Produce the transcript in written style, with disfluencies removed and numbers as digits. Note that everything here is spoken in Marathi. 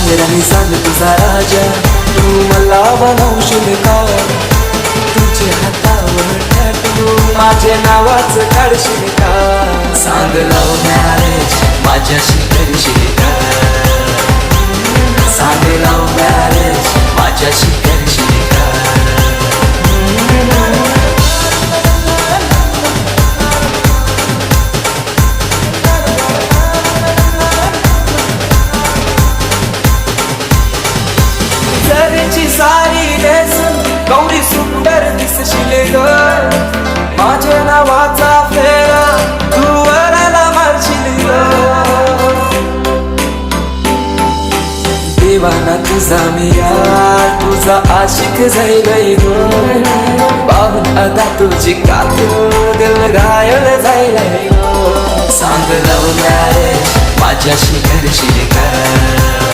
माझे राणी सांग तुझा राजा, तू मला बनवशील का? तुझे हातावर टॅटू माझे नावाचं काढशील का? सांग लव्ह मॅरेज माझ्याशी करशील का? सांग लव्ह मॅरेज माझ्याशी करशील का? जरीची सारी नेसून गौरी सुंदर दिसशील ग, माझ्या नावाचा फेरा तू वराला मारशील ग. देवाना तुझा मी यार, तुझा आशिक जाईल ग, पाहून आता तुझी कातू दिल घायल जाईल ग. सांग लव्ह मॅरेज माझ्याशी करशील का?